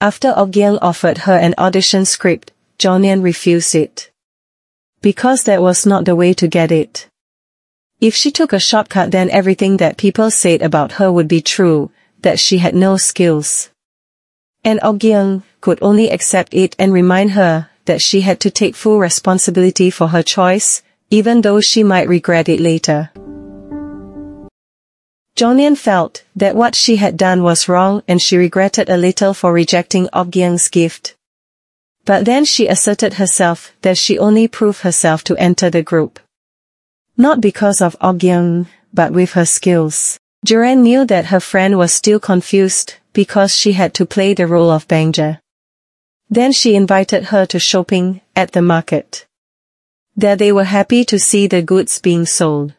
After Jeongyeon offered her an audition script, Jeongnyeon refused it. Because that was not the way to get it. If she took a shortcut, then everything that people said about her would be true, that she had no skills. And Jeongnyeon could only accept it and remind her that she had to take full responsibility for her choice, even though she might regret it later. Jeongnyeon felt that what she had done was wrong and she regretted a little for rejecting Jeongyeon's gift. But then she asserted herself that she only proved herself to enter the group. Not because of Jeongyeon, but with her skills. Jeongnyeon knew that her friend was still confused because she had to play the role of Bangja. Then she invited her to shopping at the market. There they were happy to see the goods being sold.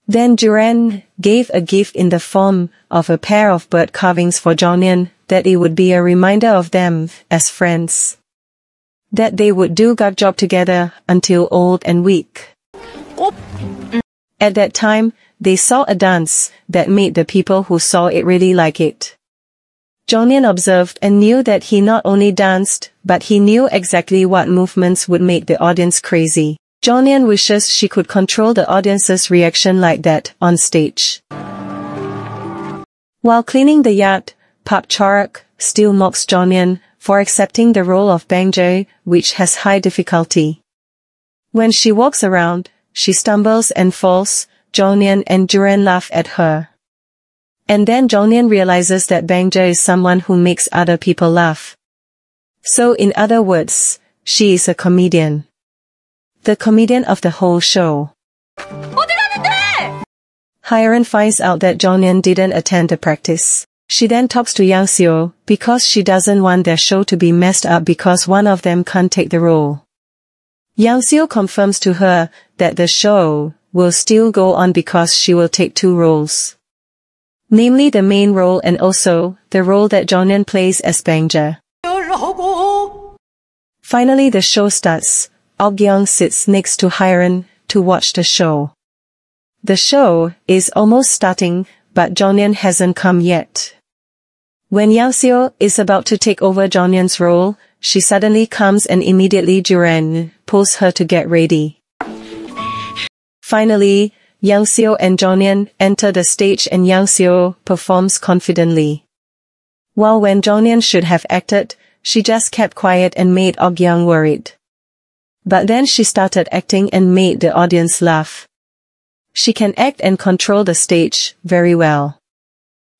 Then Jeongnyeon gave a gift in the form of a pair of bird carvings for Jeongnyeon, that it would be a reminder of them as friends. That they would do good job together until old and weak. At that time, they saw a dance that made the people who saw it really like it. Jeongnyeon observed and knew that he not only danced, but he knew exactly what movements would make the audience crazy. Jeongnyeon wishes she could control the audience's reaction like that on stage. While cleaning the yard, Park Chorak still mocks Jeongnyeon for accepting the role of Bangja, which has high difficulty. When she walks around, she stumbles and falls. Jeongnyeon and Jeongnyeon laugh at her. And then Jeongnyeon realizes that Bangja is someone who makes other people laugh. So in other words, she is a comedian. The comedian of the whole show. Hyeren finds out that Jeongnyeon didn't attend the practice. She then talks to Yang-seo because she doesn't want their show to be messed up because one of them can't take the role. Yang-seo confirms to her that the show will still go on because she will take 2 roles. Namely the main role and also the role that Jeongnyeon plays as Bangja. Finally the show starts. Jeongnyeon sits next to Hyeren to watch the show. The show is almost starting, but Jeongnyeon hasn't come yet. When Yang-seo is about to take over Jeongnyeon's role, she suddenly comes and immediately Jeongnyeon pulls her to get ready. Finally, Yang-seo and Jeongnyeon enter the stage and Yang-seo performs confidently. While when Jeongnyeon should have acted, she just kept quiet and made Jeongnyeon worried. But then she started acting and made the audience laugh. She can act and control the stage very well.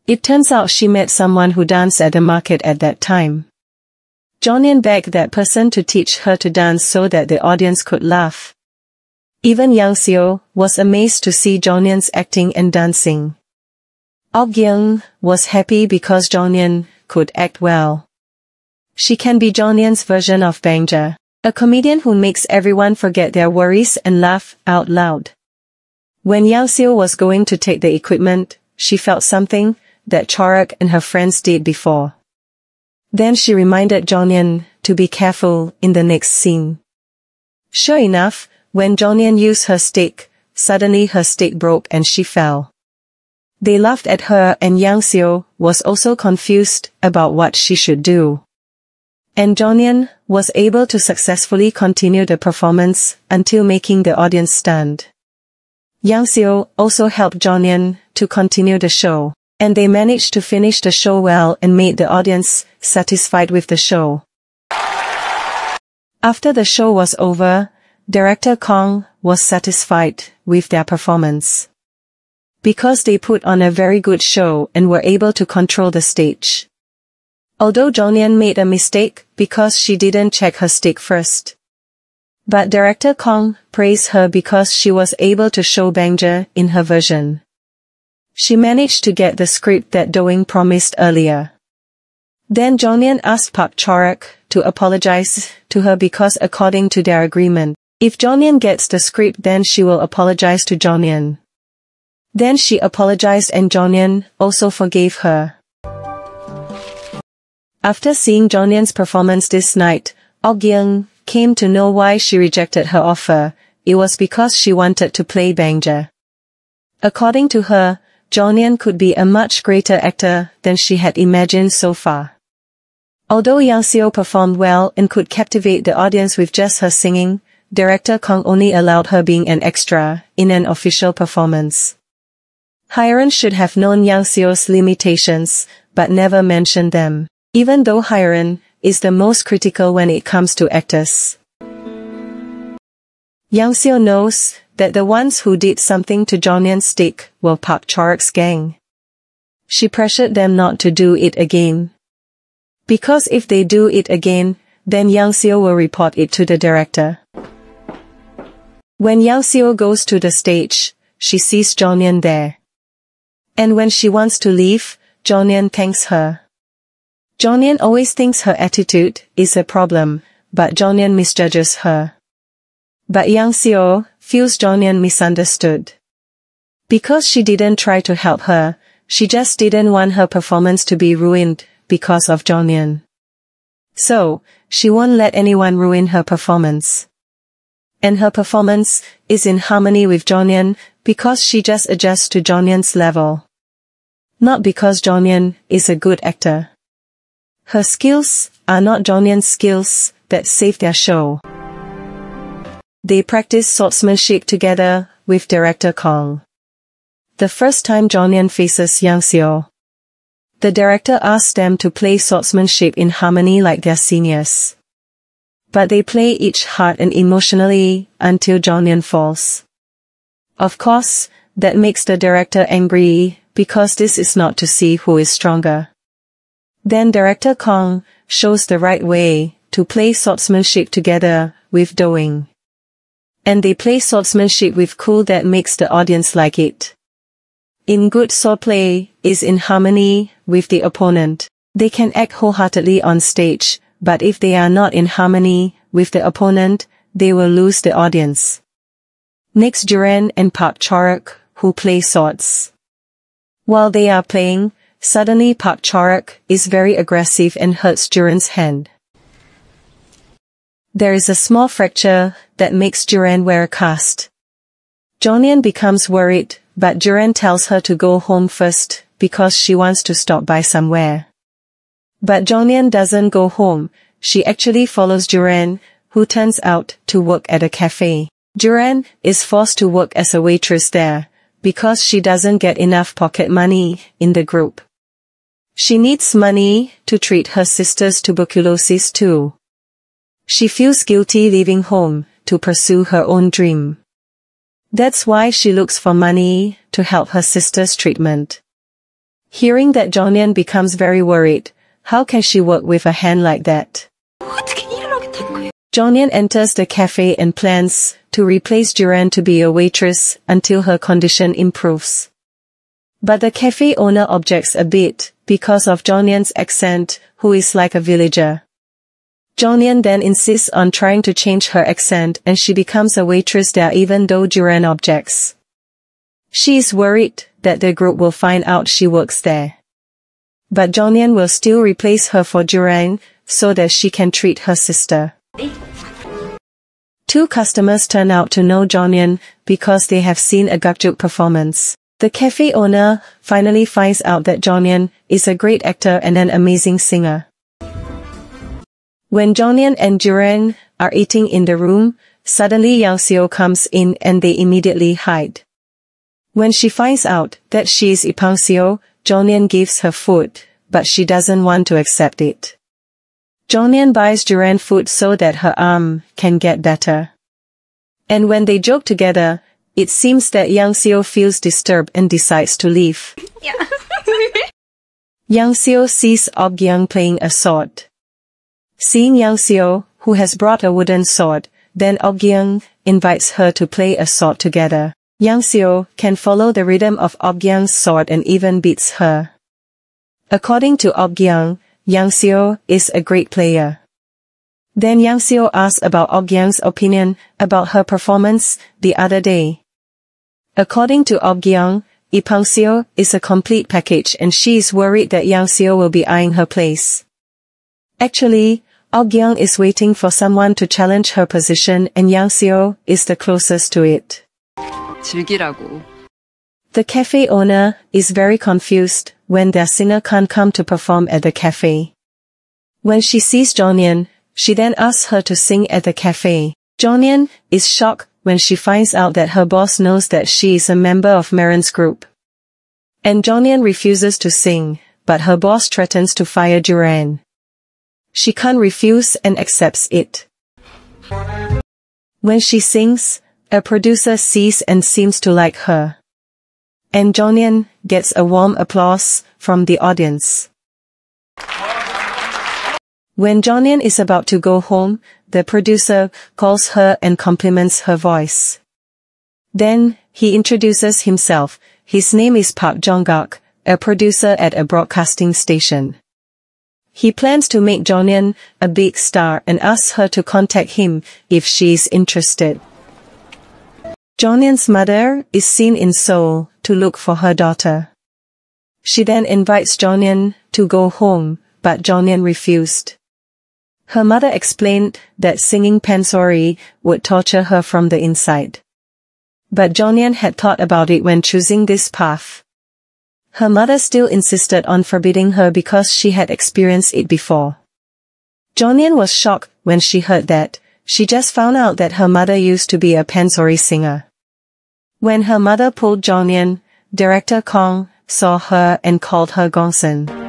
It turns out she met someone who danced at the market at that time. Jeongnyeon begged that person to teach her to dance so that the audience could laugh. Even Yang-seo was amazed to see Jeongnyeon's acting and dancing. Jeongnyeon was happy because Jeongnyeon could act well. She can be Jeongnyeon's version of Bangja, a comedian who makes everyone forget their worries and laugh out loud. When Yang-seo was going to take the equipment, she felt something that Chorak and her friends did before. Then she reminded Jeongnyeon to be careful in the next scene. Sure enough, when Jeongnyeon used her stick, suddenly her stick broke and she fell. They laughed at her and Yang-seo was also confused about what she should do. And Jeongnyeon was able to successfully continue the performance until making the audience stunned. Yang-seo also helped Jeongnyeon to continue the show, and they managed to finish the show well and made the audience satisfied with the show. After the show was over, Director Kong was satisfied with their performance. Because they put on a very good show and were able to control the stage. Although Jeongnyeon made a mistake because she didn't check her stick first. But Director Kong praised her because she was able to show Bangja in her version. She managed to get the script that Doing promised earlier. Then Jeongnyeon asked Park Chorak to apologize to her because according to their agreement, if Jeongnyeon gets the script then she will apologize to Jeongnyeon. Then she apologized and Jeongnyeon also forgave her. After seeing Jeongnyeon's performance this night, Jeongnyeon came to know why she rejected her offer. It was because she wanted to play Bangja. According to her, Jeongnyeon could be a much greater actor than she had imagined so far. Although Yang Seo performed well and could captivate the audience with just her singing, director Kang only allowed her being an extra in an official performance. Hyeon should have known Yang Seo's limitations, but never mentioned them, even though Hyeon is the most critical when it comes to actors. Yang Seo knows that the ones who did something to Jeongnyeon's stick were Park Charak's gang. She pressured them not to do it again. Because if they do it again, then Yang Seo will report it to the director. When Yang Seo goes to the stage, she sees Jeongnyeon there. And when she wants to leave, Jeongnyeon thanks her. Jeongnyeon always thinks her attitude is a problem, but Jeongnyeon misjudges her. But Yang Seo feels Jeongnyeon misunderstood. Because she didn't try to help her, she just didn't want her performance to be ruined because of Jeongnyeon. So, she won't let anyone ruin her performance. And her performance is in harmony with Jeongnyeon because she just adjusts to Jeongnyeon's level. Not because Jeongnyeon is a good actor. Her skills are not Jeongnyeon's skills that save their show. They practice swordsmanship together with director Kang. The first time Jeongnyeon faces Yang Seo, the director asks them to play swordsmanship in harmony like their seniors. But they play each hard and emotionally until Jeongnyeon falls. Of course, that makes the director angry, because this is not to see who is stronger. Then director Kang shows the right way to play swordsmanship together with doing. And they play swordsmanship with cool that makes the audience like it. In good swordplay is in harmony with the opponent. They can act wholeheartedly on stage, but if they are not in harmony with the opponent, they will lose the audience. Next, Jeongnyeon and Park Charak, who play swords. While they are playing, suddenly Park Charak is very aggressive and hurts Jeongnyeon's hand. There is a small fracture that makes Jeongnyeon wear a cast. Jeongnyeon becomes worried, but Jeongnyeon tells her to go home first because she wants to stop by somewhere. But Jeongnyeon doesn't go home, she actually follows Jeongnyeon, who turns out to work at a cafe. Jeongnyeon is forced to work as a waitress there, because she doesn't get enough pocket money in the group. She needs money to treat her sister's tuberculosis too. She feels guilty leaving home to pursue her own dream. That's why she looks for money to help her sister's treatment. Hearing that, Jeongnyeon becomes very worried. How can she work with a hand like that? Jeongnyeon enters the cafe and plans to replace Jeongnyeon to be a waitress until her condition improves. But the cafe owner objects a bit because of Jeongnyeon's accent, who is like a villager. Jeongnyeon then insists on trying to change her accent and she becomes a waitress there even though Jeongnyeon objects. She is worried that the group will find out she works there. But Jeongnyeon will still replace her for Jeongnyeon so that she can treat her sister. Two customers turn out to know Jeongnyeon because they have seen a gakjuk performance. The cafe owner finally finds out that Jeongnyeon is a great actor and an amazing singer. When Jeongnyeon and Jeongnyeon are eating in the room, suddenly Yang Seo comes in and they immediately hide. When she finds out that she is Ipang Seo, Jeongnyeon gives her food, but she doesn't want to accept it. Jeongnyeon buys Jeongnyeon food so that her arm can get better. And when they joke together, it seems that Yang Seo feels disturbed and decides to leave. Yeah. Yang Seo sees Ok-gyung playing a sword. Seeing Yang Seo, who has brought a wooden sword, then Ok-gyung invites her to play a sword together. Yang Seo can follow the rhythm of Ok-gyung's sword and even beats her. According to Ok-gyung, Yang Seo is a great player. Then Yang Seo asks about Ok-gyung's opinion about her performance the other day. According to Ok-gyung, Ipang Seo is a complete package and she is worried that Yang Seo will be eyeing her place. Actually, Ok-gyung is waiting for someone to challenge her position and Yang Seo is the closest to it. 즐기라고. The cafe owner is very confused when their singer can't come to perform at the cafe. When she sees Jeongnyeon, she then asks her to sing at the cafe. Jeongnyeon is shocked when she finds out that her boss knows that she is a member of Maron's group. And Jeongnyeon refuses to sing, but her boss threatens to fire Duran. She can't refuse and accepts it. When she sings, a producer sees and seems to like her. And Jeongnyeon gets a warm applause from the audience. When Jeongnyeon is about to go home, the producer calls her and compliments her voice. Then, he introduces himself. His name is Park Jong-gak, a producer at a broadcasting station. He plans to make Jeongnyeon a big star and asks her to contact him if she is interested. Jeongnyeon's mother is seen in Seoul to look for her daughter. She then invites Jeongnyeon to go home, but Jeongnyeon refused. Her mother explained that singing pansori would torture her from the inside. But Jeongnyeon had thought about it when choosing this path. Her mother still insisted on forbidding her because she had experienced it before. Jeongnyeon was shocked when she heard that. She just found out that her mother used to be a pansori singer. When her mother pulled Jeongnyeon, director Kong saw her and called her Gongsun.